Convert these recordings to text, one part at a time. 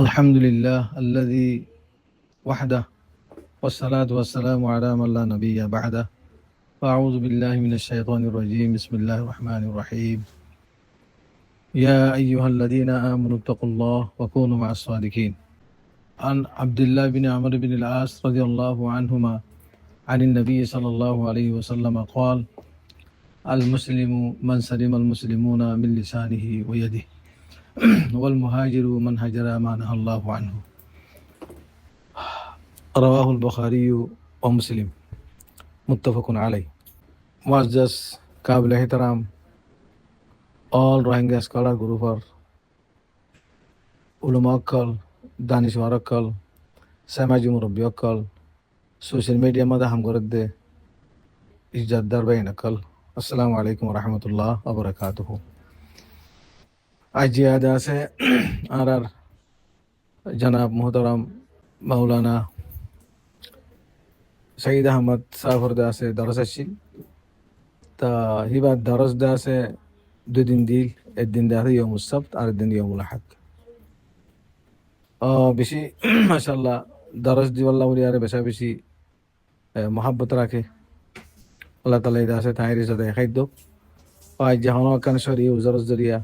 الحمد لله الذي وحده والصلاة والسلام على من لا نبي بعده وأعوذ بالله من الشيطان الرجيم بسم الله الرحمن الرحيم يا أيها الذين آمنوا اتقوا الله وكونوا مع الصادقين عن عبد الله بن عمرو بن العاص رضي الله عنهما عن النبي صلى الله عليه وسلم قال المسلم من سلم المسلمون من لسانه ويده والمهاجر من هجر ما نهى الله عنه رواه البخاري ومسلم متفق عليه. Muazzaz Kabil Ehtaram, all Rohingya scholar group for ulama অক্কল, দানিশওয়ার অক্কল, সামাজিক মুরব্বী অক্কল, social media মধ্যে হামগরদ্দে ইজ্জতদার বাইন অক্কল, আসসালামু আলাইকুম রহমতুল্লাহ ওবরাকাতুহু। আজ জিয়াদা আছে আর জনাব মোহতারাম মাওলানা সঈদ আহমদ সাফরদা আছে দরস আসছিল তা হিবার দরস দা আছে দুদিন দিল একদিন দা আছে ইয়মুস সাবত আর একদিন ইয়মুল আহাদ বেশি মাশাআল্লাহ দরস দিওয়াল্লাহ উলিয়ারে বেশি মহাব্বত রাখে আল্লাহ তাআলা ইদা আছে তাইরি সাথে খাদ্য আজ জাহানো কান শরী উজরস জরিয়া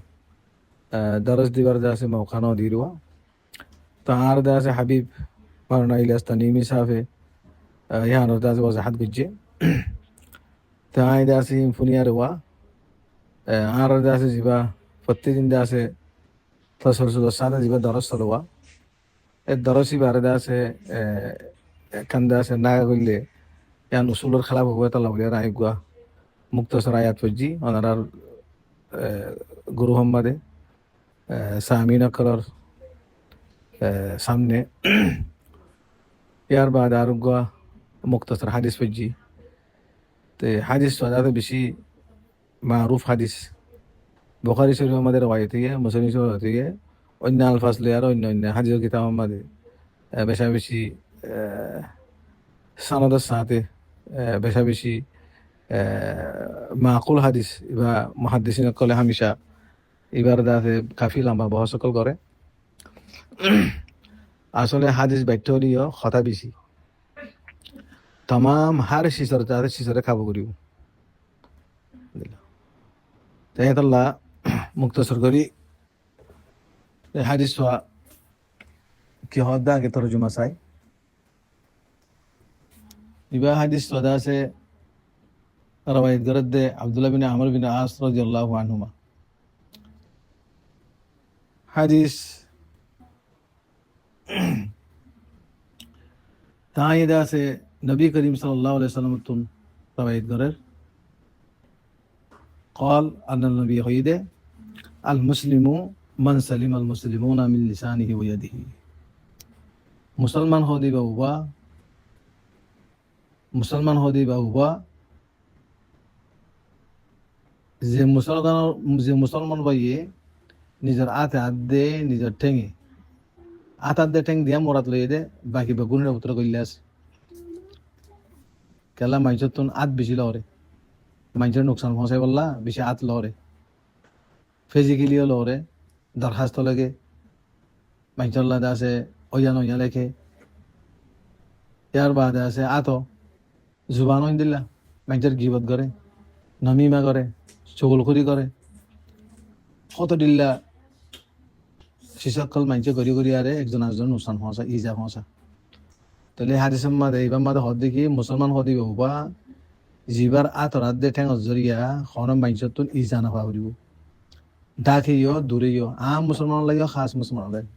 দরস দিবার দা আছে মওখানো দিরুয়া তা আর দা আছে হাবিব মারনা ইলাস তানিমি সাফে यहाँ रोता से वजाहत गुज्जे तो आए दासे फुनिया रुआ आर दासे जिबा फत्ते दिन दासे तसर सुदा सादा जिबा दरस सलवा ए दरसी बारे दासे कंदा से नागा गुल्ले यान उसूलर खिलाफ हुआ तला बोले राय गुआ मुक्तसर आयात फज्जी अनरार गुरु हम्मदे सामीना कलर सामने यार बाद आरुगुआ মুক্তাসার হাদিস ফজি তো হাদিস সাদাতে বেশি মারুফ হাদিস বুখারী শরীফ আমাদের রওয়ায়াত থেকে মুসলিম শরীফ থেকে অন্য আলফাজ লেয়ার অন্য হাদিস কিতাব আমাদের বেশি সনদের সাথে বেশি মাকুল হাদিস বা মুহাদ্দিসিন কলে হামেশা এবার দাতে কাফি লম্বা বহস সকল করে আসলে হাদিস ব্যাকটেরিয়া কথা বেশি तमाम हर शीशर खाबो करियो তাই আল্লাহ মুক্তসর করি হাদিস ওয়া কি হদা কে তরজমা চাই ইবা হাদিস ওয়াদা সে রওয়ায়াত গরদ আব্দুল্লাহ বিন আমর বিন আস রাদিয়াল্লাহু আনহুমা হাদিস তাইদা সে নবী করিম সাল্লাল্লাহু আলাইহি ওয়াসাল্লাম তুন রওয়ায়াত করেন قال ان النبي قيده المسلم من سلم المسلمون من لسانه ويده মুসলমান হদি বাবা যে মুসলমান ভাইয়ে নিজের হাতে নিজের ঠেঙে হাতে ঠেং দিয়া মোরাত লইয়ে দে বাকি বেগুনের উত্তর কইলে আছে কেলা মাইজত তুন আত বেশি লরে মাইজের নোকসান পৌঁছাই বললা বেশি আত লরে ফিজিক্যালিও লরে দরখাস্ত লাগে মাইজল্লা আছে ওয়া লেখে ইয়ার বাদে আছে আত জুবান দিল্লা মাইজের গিবত করে নমিমা করে চগলখুরি করে কত দিল্লা শিশকল মাইজে করি আরে একজন আরেকজন নোকসান পৌঁছা ইজা পৌঁছা তাহলে হাদিসের মাঝে এইবার মাঝে হদ দেখি মুসলমান হদি বাবা জিবার আতরাত দে ঠেঙ জরিয়া খনম বাইঞ্চতুন ইজা না পাবরিব ডাকিও দূরেও মুসলমান লাগিও খাস মুসলমান লাগে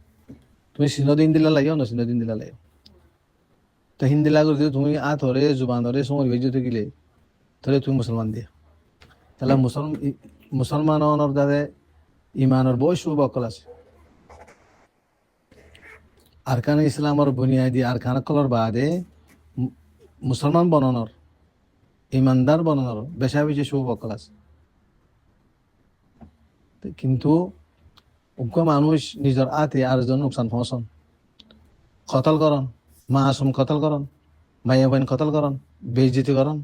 তুমি সিনদিন দিলা লাগিও না সিনদিন দিলা লাগিও তো হিন্দি লাগো তুমি আতরে জুবান ধরে সময় বেজতে গেলে তাহলে তুমি মুসলমান দিয়া তাহলে মুসলমানের দাদে ইমানের বই সুবকল আছে আরকান ইসলামর বুনিয়াদি আরকান কলর বাদে মুসলমান বনানোর ইমানদার বনানোর বেশি সুবকল আছে কিন্তু উগ্র মানুষ নিজের আতে আরেকজন নোকসান পৌঁছন কতল করন মাসুম কতল করন মাইয়া বাইন কতল করন বেইজ্জতি করন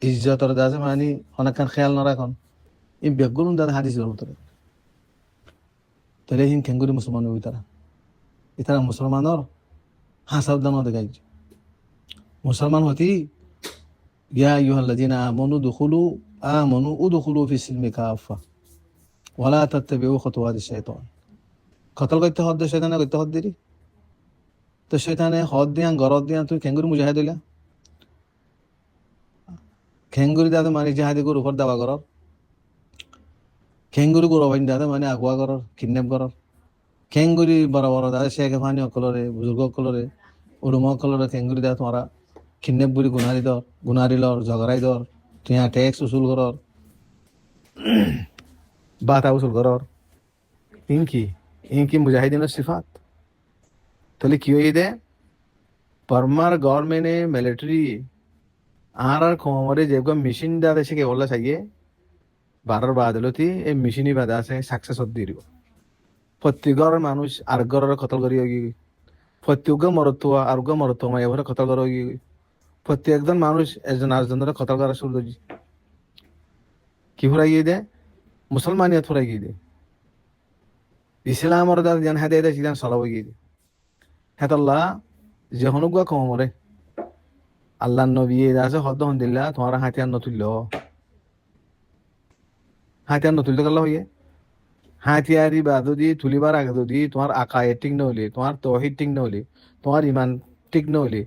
ইজ্জতর দাজে মানি অনেকক্ষণ খেয়াল না রাখন এই বেগুন দাদা হাদিসের ভিতরে তাহলে হিন খেঙ্গুরি মুসলমান হই তারা ইতারা মুসলমানের হাসাবদান দেখাই মুসলমান হতি ইয়া আইয়ুহাল্লাযিনা আমানু উদখুলু ফিস সিলমি কাফা ওয়ালা তাত্তাবিউ খুতুওয়াতিশ শাইতান কতল করতে হদ শয়তানে করতে হদ দিরি তো শয়তানে হদ দিয়া গরদ দিয়া তুই কেঙ্গুরি মুজাহিদ হইলা খেঙ্গুরি দাদা মানে জাহাদি গরু উপর দাবা করর খেঙ্গুরি গরু অবাইন দাদা মানে আগুয়া করর কিডন্যাপ করর খেঙ্গুরি বড় বড় দাদা শেখ ফানি অকলরে বুজুর্গ অকলরে উরুম অকলরে খেঙ্গুরি দাদা তোমারা কিডন্যাপ বুড়ি গুনারি লর ঝগড়াই দর তুই ট্যাক্স উসুল করর বাতা উসুল করর ইনকি মুজাহিদিনের সিফাত তাহলে কি হয়ে দে পরমার গভর্নমেন্টে মিলিটারি আর খমরে যেগুলো মেশিন দাদা সে কেবল চাইয়ে বারোর বাদলতি এই মেশিনই বাদা আছে সাকসেস হতে দিব প্রত্যেকর মানুষ আর ঘরের কতল করি প্রত্যেক মরত্ব আরোগ্য মরত্ব মা এভাবে কতল করা প্রত্যেকজন মানুষ একজন আরেকজনের কতল করা শুরু করছি কি ফুরাই গিয়ে দে মুসলমানিয়ত ফুরাই গিয়ে দে ইসলামর দাদা যেন হাতে দেয় সেখানে সলাব গিয়ে দে হেতাল্লাহ যে হনুকা কমরে আল্লাহ নবী আছে হদ্দ হন্দিল্লা তোমার হাতিয়ার নতুল্য হাতিয়ার নতুল্য গেল হইয়ে হাতিয়ারি বা যদি তুলিবার আগে যদি তোমার আকায়ে ঠিক নহলে তোমার তহিদ ঠিক নহলে তোমার ইমান ঠিক নহলে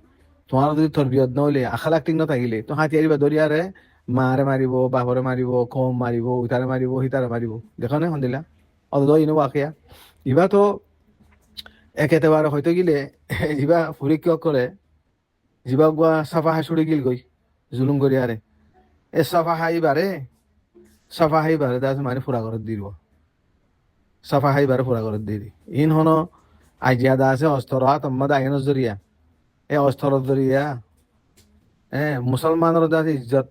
তোমার যদি তরবিয়ত নহলে আখালাক ঠিক নাথাকিলে তো হাতিয়ারি বা দরিয়ারে মারে মারিব বাপরে মারিব কম মারিব ইতারে মারিব হিতারে মারিব দেখো না হন্দিল্লা অত ইনো আখিয়া ইবা তো একেবারে হয়তো গিলে ইবা পরীক্ষা করে জিবা গুয়া সাফা হাসুড়ি গিল গই জুলুম করি আরে এ সাফা হাইবারে দাস মানে ফুরা করে দিব সাফা হাইবারে ফুরা করে দিদি ইন হন আইজিয়াদা আছে অস্তরাত আম্মাদ আইনের জরিয়া এ অস্তরত জরিয়া মুসলমানের দাস ইজ্জত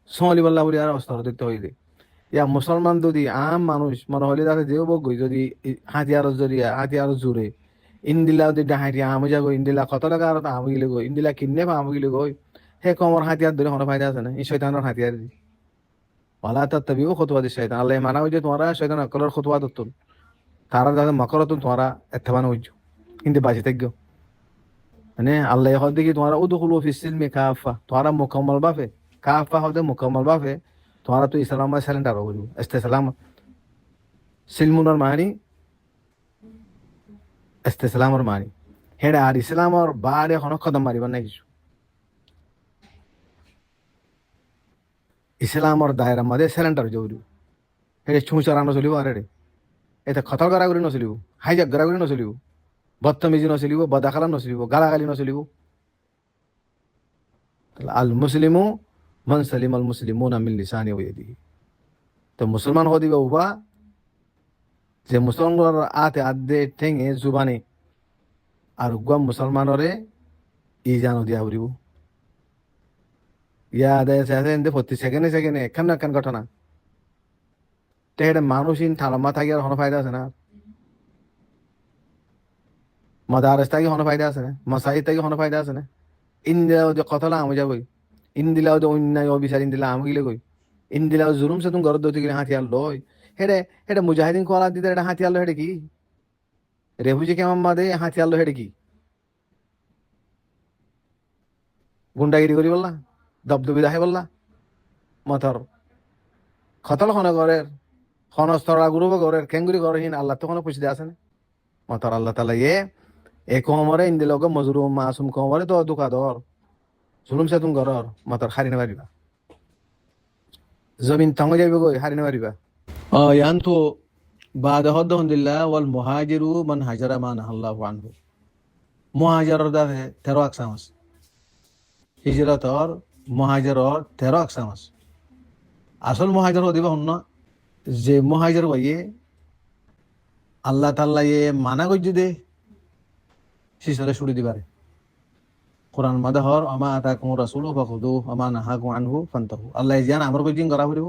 সোমালি বল্লা বলি আর অস্তর দিতে হইলে ইয়া মুসলমান যদি আম মানুষ মনে হলে দাসে যেও বগই যদি হাতিয়ার জরিয়া হাতিয়ার জোরে ইন্দিলা যদি ডাহাইটি আমু যাগো ইন্দিলা কত টাকা আর আমু গিলে গো ইন্দিলা কিনে আমু গিলে গই হে কমর হাতিয়ার ধরে কোনো ফায়দা আছে না এই শয়তানের হাতিয়ার দি ওয়ালা তাত্তাবিউ খুতুওয়াতিশ শাইতান আল্লাহ মানা হইছে তোমরা শয়তান আকলের খুতুওয়া দত্তন তারা দাদা মকরতুন তোমরা এত্তেবান হইছো কিন্তু বাঁচি থাকগো মানে আল্লাহ হদ দেখি তোমরা উদখুলু ফিস সিলমি কাফা তোমরা মুকাম্মাল বাফে কাফা হদে মুকাম্মাল বাফে তোমরা তো ইসলাম সারেন্ডার হইছো ইসলাম সিলমুনার মানি ইসলামর মানি হেডা আর ইসলামর বাড়ে কোনো কদম মারিবার নাই কিছু ইসলামর দায়রা মধ্যে সারেন্ডার জরুরি হেডে ছুঁচারা নচলিব আর হেডে এতে খতর গড়াগড়ি নচলিব হাইজাক গড়াগড়ি নচলিব বদতমিজি নচলিব বদাখালা নচলিব গালাগালি নচলিব আল মুসলিমু মান সালিম আল মুসলিমুনা মিন লিসানি ওয়া ইয়াদিহি তো মুসলমান হদিবা উবা যে মুসলমানের আতে আদে ঠেঙে জুবানে আর গুয়া মুসলমানরে ই জানো দিয়া উড়িব ইয়া দে সেকেন্ডে প্রতি সেকেন্ডে এখান না এখান ঘটনা তেহেডে মানুষ ইন ঠালামা থাকি আর কোনো ফায়দা আছে না মাদারেস থাকি কোনো ফায়দা আছে না মাসাইদ থাকি কোনো ফায়দা আছে না ইন্দিলাও যে কতলা আমি যাবই ইন্দিলাও যে অন্যায় অবিচার ইন্দিলা আমি গিলে গই ইন্দিলাও জুলুম সে তুমি ঘর দৌতি গেলে হাতিয়ার লই হেডে মুজাহিদিন কলা দিতে এটা হাতিয়ার লো হেডে কি রেফুজি কেমন বাদে হাতিয়ার লো হেডে কি গুন্ডাগিরি করি বললা দবদবি দাহে বললা মতর খতল খনে ঘরের খনস্তরা গুরুব ঘরের খেঙ্গুরি ঘর হিন আল্লাহ তো কোনো পুষিতে আসে না মতর আল্লাহ তালা এ কমরে ইন্দিলকে মজরুম মাসুম কমরে তো দুকাদর জুলুম সে তুমি ঘরর মতর হারিনে পারিবা জমিন তঙ্গে যাইবে গই হারিনে পারিবা ইয়ান্তু بعد هدى الله والمهاجر من هاجر ما نهى الله عنه مهاجر ده 13 আকসাম আছে হিজরত আর মুহাজির আর 13 আকসাম আছে আসল মুহাজির দিবা হন যে মুহাজির হইয়ে আল্লাহ তাআলা মানা কইছে দে সিসরে ছুড়ি দিবারে কোরআন মাদাহর আমা আতাকুম রাসূলু ফাখুদু আমা নাহাকুম আনহু ফান্তাহু আল্লাহ জান আমর কইছিন করা হইব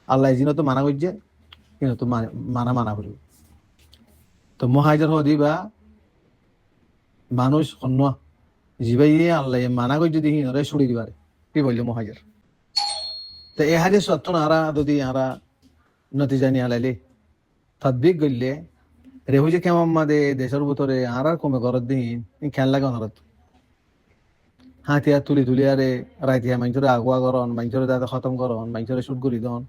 আল্লাহ জিন তো মানা কইছে কিন্তু মানা করিব তো মুহাজির হদিবা মানুষ অন্য জিবাইয়ে আল্লাহ মানা কই যদি হিনরে ছুড়ি দিবারে কি বললো মুহাজির তো এই হাদিস সত্য আরা যদি আরা নতিজা নিয়ে আলাইলে তাদবিক গইলে রে হইছে কেমন মাদে দেশের ভিতরে আর কমে ঘর দিন খেয়াল লাগে অনারত হাতিয়ার তুলি তুলি আরে রাইতিয়া মানুষের আগুয়া করন মানুষের দাদা খতম করন মানুষের শুট করি দন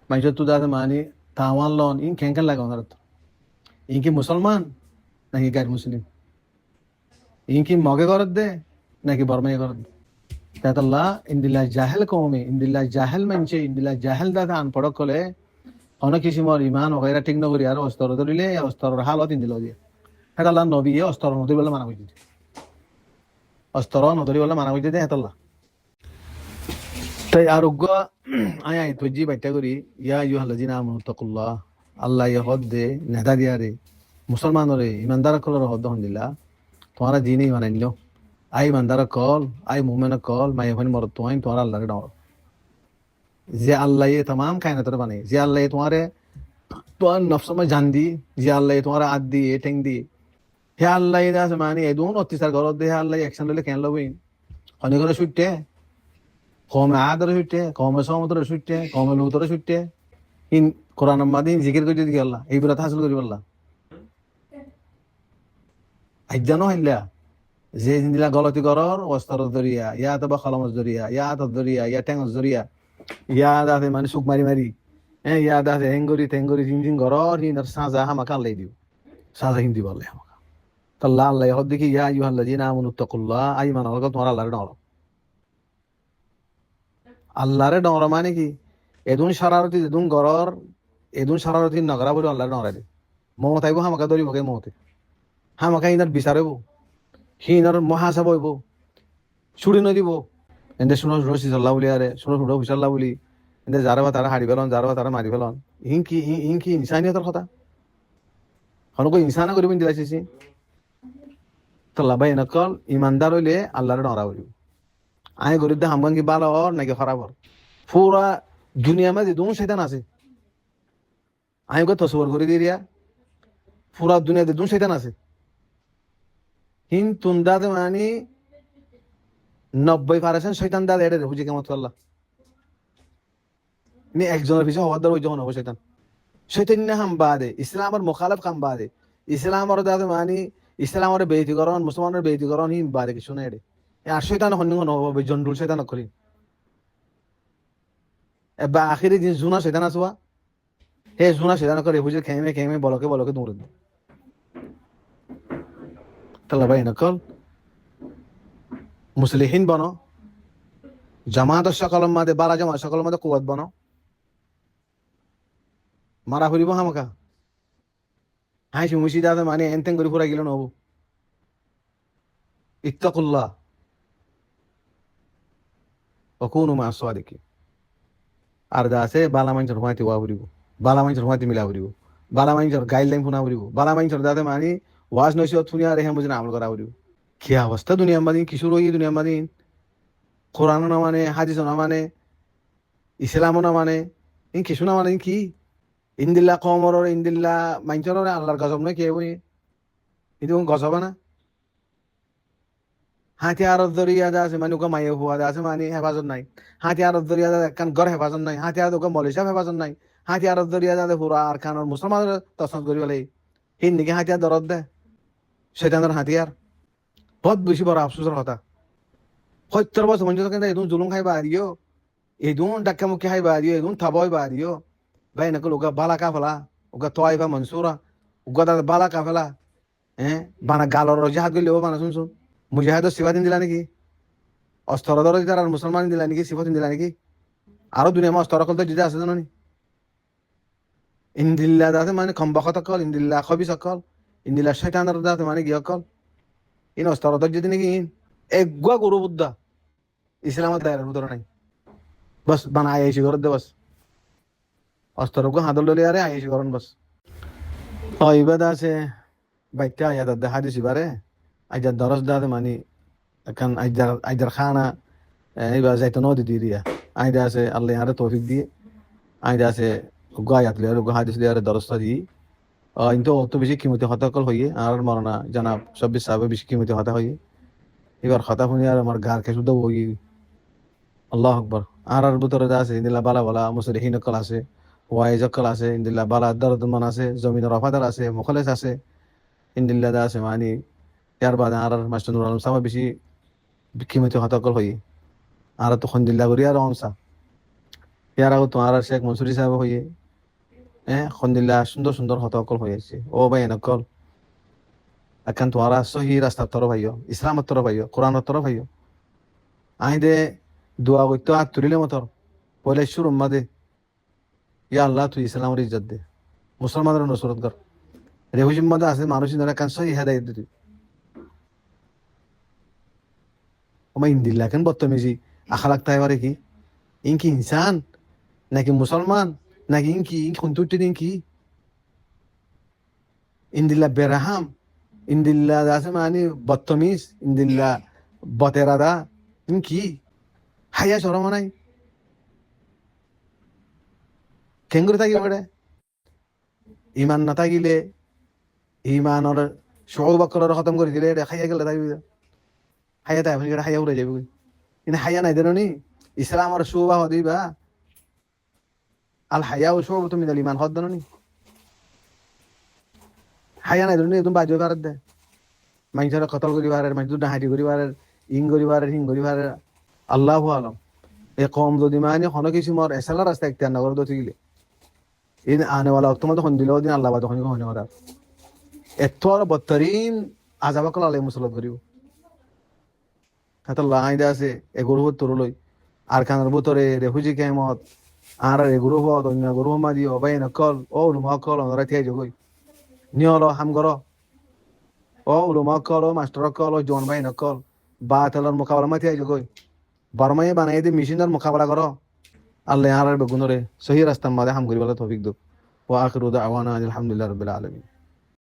মানুষের তো দাদা মানি তাওয়ান লন খেন খেন লাগে অনারত কি মুসলমান নাকি গাইর মুসলিম কি মগে ঘরত দে নাকি বর্মাই ঘরত দে তাতাল্লাহ ইন্দিল্লা জাহেল কমে ইন্দিল্লা জাহেল মানছে ইন্দিল্লা জাহেল দাদা আনপড় কলে অনেক কিসিমর ইমান ওগেরা ঠিক নকরি আর অস্তর ধরিলে অস্তর হালত ইন্দিল দিয়ে হেতাল্লাহ নবী অস্তর নদী বলে মানা বুঝি অস্তর নদী বলে মানা বুঝি দে হেতাল্লাহ তাই আরোগ্য আয় আয় তজি বাইটা করি ইয়া ইউহাল্লাযিনা আমানু তাকুল্লাহ আল্লাহ ইয়া হদ দে নেতা দিয়া রে মুসলমানরে ইমানদার কলর হদ হন্দিলা তোমারা জিনে ইমান আনলো আই ইমানদার কল আই মুমিন কল মাই হন মর তোয়াইন তোমারা আল্লাহরে ডাও যে আল্লাহ ये तमाम कायनात বানে যে আল্লাহ তোমারে তোমার নফস में জান দি যে আল্লাহ তোমার আদ দি এ ঠেং দি হে আল্লাহ দা মানে এদুন অত্যাচার করত দে হে আল্লাহ অ্যাকশন লইলে কেন লবেন অনেক করে ছুটতে কমে আদরে ছুটতে কমে সমতরে ছুটতে কমে লুতরে ছুটতে ইন কোরআন মাদিন জিকির করে দিকে আল্লাহ এই ব্রত হাসিল করি আল্লাহ আজ্জানো হইলা যে জিন্দিলা গলতি করর অস্তর দরিয়া ইয়া তবা খলামস দরিয়া ইয়া হাত দরিয়া ইয়া ঠ্যাঙস দরিয়া ইয়া দাতে মানে সুখ মারি মারি হ্যাঁ ইয়া দাতে হেঙ্গরি তেঙ্গরি জিং গরর হিনার সাজা হামাকা আল্লাহ দিও সাজা হিন্দি বলে হামাকা তাল্লাহ আল্লাহ হদ দেখি ইয়া ইউহাল্লাযিনা আমানু তাকুল্লাহ আইমান আল্লাহ তোমার আল্লাহরে ডর আল্লাহরে ডর মানে কি এদুন শরারতি এদুন গরর এদুন শরারতি নগরা বলে আল্লাহরে ডর দে মমত আইব হামাকা দরিব কে মমতে হামাকা ইনার বিচারব হিনার মহাসাব হইব ছুড়ি নদিব এনে শুনো রশি চল্লা বলি আরে শুনো শুনো হুসাল্লা বলি এনে যারা বা তারা হারি ফেলন যারা বা তারা মারি ফেলন ইন কি ইনসানিয়তের কথা হনকো ইনসানা করিব দিলাইছি তো লাভাই নকল ইমানদার হইলে আল্লাহরে ডরা বলিব আয় গরিব হামগান কি ভালো হর নাকি খারাপ হর পুরা দুনিয়া মাঝে দুন শয়তান আছে আয় গো তসবর করে দিয়া পুরা দুনিয়াতে দুন শয়তান আছে হিন তুন্দাতে মানে 90% শয়তান দাদা এটা বুঝি কেমন আল্লাহ নি একজনের পিছনে হওয়ার দ্বারা ওই যখন হবো শয়তান শয়তান না হাম বাদে ইসলামের মুখালাফ কাম বাদে ইসলামের দাদা মানে ইসলামের বেইতিকরণ মুসলমানের বেইতিকরণ হিন বাদে কিছু না এটা আর শয়তান হন্য হবে জন্ডুল শয়তান করি বা আখিরি দিন জুনা শয়তান আসবা হে জুনা শয়তান করে বুঝে খেমে খেমে বলকে বলকে দৌড়ে দেয় তাহলে ভাই নকল মুসলিহিন বনো জামাত সকল মাদে বারা জামাত সকল মাদে কুয়াত বনো মারা ফুরিব হামাকা হাসি মুসি দাদা মানে এনতেন করে ফুরাই গেল নবু ইত্তাকুল্লাহ ওকুনু মা সাদিকি আর দা আছে বালা মাইনচর হুয়াতি ওয়া ফুরিব বালা মাইনচর হুয়াতি মিলা ফুরিব বালা মাইনচর গাইডলাইন ফুনা ফুরিব বালা মাইনচর দাদা মানে ওয়াজ নসিহত ফুনিয়া রেহাম বুঝিনা আমল করা ফুরিব কি অবস্থা দুনিয়া মাদিন কিশোর হই দুনিয়া মাদিন কোরআন না মানে হাদিস না মানে ইসলাম না মানে কিছু না মানে কি ইন্দিল্লা কমর ইন্দিল্লা মাইনচর আল্লাহর গজব না কে বই কিন্তু গজব না হাতিয়ার দরিয়া আছে মানে ওকে মাইয়ে হওয়া আছে মানে হেফাজত নাই হাতিয়ার দরিয়া কান ঘর হেফাজত নাই হাতিয়ার ওকে মলিশা হেফাজত নাই হাতিয়ার দরিয়া যাতে পুরা আর খানোর মুসলমান তসন করি বলে হিন নাকি হাতিয়ার দরদ দে শয়তানের হাতিয়ার বহুত বেশি বড় আফসোসের কথা 70 বছর মঞ্জুর কিন্তু এদুন জুলুম খাই বাড়িও এদুন ডাক্কা মুখে খাই বাড়িও এদুন থাবই বাড়িও ভাই নকল ওগা বালা কাফলা ওগা তোয়াইবা মনসুরা ওগা দাদা বালা কাফলা হ্যাঁ বানা গালর জাহাদ গলি ও বানা শুনছুন মুজাহিদর সিফাতিন দিলা নাকি অস্তরদর তার মুসলমান দিলা নাকি সিফাতিন দিলা নাকি আরো দুনিয়া মা অস্তর কল তো দিতে আছে জানো নি ইন্দিল্লা দাতে মানে খম্বাখত কল ইন্দিল্লা খবি সকল ইন্দিল্লা শয়তানের দাতে মানে গিয়া কল ইন অস্তরদর যদি নাকি একগুয়া গরু বুদ্ধা ইসলামের দায়ের ভিতরে নাই বস বানা আইসি ঘর দে বস অস্তরক হাদল ডলি আরে আইসি করেন বস ইবাদ আছে বাইটা আয়াত দে হাদিস বারে আইজার দরস দাতে মানে এখন আইজার খানা এইবার যাইতো নদী দিয়ে দিয়া আইদা আছে আল্লাহ আরে তৌফিক দিয়ে আইদা আছে আয়াত লিয়ার হাদিস লিয়ার দরসটা দিয়ে কিন্তু অত বেশি কিমতি হতাকল হইয়ে আর মরনা জানাব 26 সাহেব বেশি কিমতি হতা হইয়ে এবার কথা শুনি আর আমার গার খেসু দেবো আল্লাহ আকবর আর ভিতরে আছে ইন্দিল্লা বালা বালা মুসলিহিন কল আছে ওয়াইজ অকল আছে ইন্দিল্লা বালাদ দরদমান আছে জমিনের অফাদার আছে মুখলেস আছে ইন্দিল্লা দা আছে মানে ইয়ার বাদে আর মাস্টার নুর আলম সামা বেশি বিক্ষিমিত হতকল হই আর তো খন্দিল্লা করি আর অমসা ইয়ার আগত আর শেখ মনসুরি সাহেব হইয়ে খন্দিল্লা সুন্দর সুন্দর হতকল হয়েছে ও ভাই নকল এখন তোমারা সহি রাস্তার তরফ ভাইও ইসলামের তরফ ভাইও কোরআনের তরফ ভাইও আই দে দোয়া করতে আর তুলিলে মতর পয়লা শুরু দে ইয়া আল্লাহ তুই ইসলামের ইজ্জত দে মুসলমানের নসরত কর রেহুজির মধ্যে আছে মানুষ যারা কান সহি হেদায়ত দিতে ওমা ইন্দিল্লা কেন বদতমিজি আখা লাগতে এবারে কি ইনকি ইনসান নাকি মুসলমান নাকি ইনকি খুন্তুটি ইনকি ইন্দিল্লা বেরাহাম ইন্দিল্লা আছে মানে বদতমিজ ইন্দিল্লা বতেরাদা ইনকি হাইয়া সরম নাই কেঙ্গুরি থাকি পড়ে ইমান না থাকিলে ইমানের সৌবাক্যর খতম করে দিলে খাইয়া গেলে থাকবি হাইয়া তাই হাইয়া উড়ে যাবে কিন্তু হাইয়া নাই দেন নি ইসলাম আর শুভা দিবা আল হাইয়া ও শুভ তুমি দিল ইমান হদ দেন নি হাইয়া নাই দেন তুমি বাজে ভারত দে মানুষের কতল করিবারের মানুষ ডাহাটি করিবারের ইং করিবারের হিং করিবারের আল্লাহ আলম এ কম যদি মানে কোনো কিছু মর এসালা রাস্তা একটা নগর দতি গেলে এই আনেওয়ালা তোমার তখন দিলেও দিন আল্লাহ তখন হনে করার এত আর বত্তরিন আজাবাকল আলাই মুসলত করিব হাতে লাইদা আছে এগুলো তোর লই আর খানের ভিতরে রেফুজি কেমত আর এগুলো হত অন্য গরু মা দিও বাই নকল ও লুমা কল ওরা থিয়াই যোগই নিয়ল হাম কর ও লুমা কল মাস্টার কল জন বাই নকল বা তেলর মোকাবেলা মা থিয়াই যোগই বারমাই বানাই দিয়ে মেশিনের মোকাবেলা করো আল্লাহ আর বেগুনরে সহি রাস্তার মাঝে হাম করিবার তৌফিক দো ওয়া আখিরু দাওয়ানা আলহামদুলিল্লাহি রাব্বিল আলামিন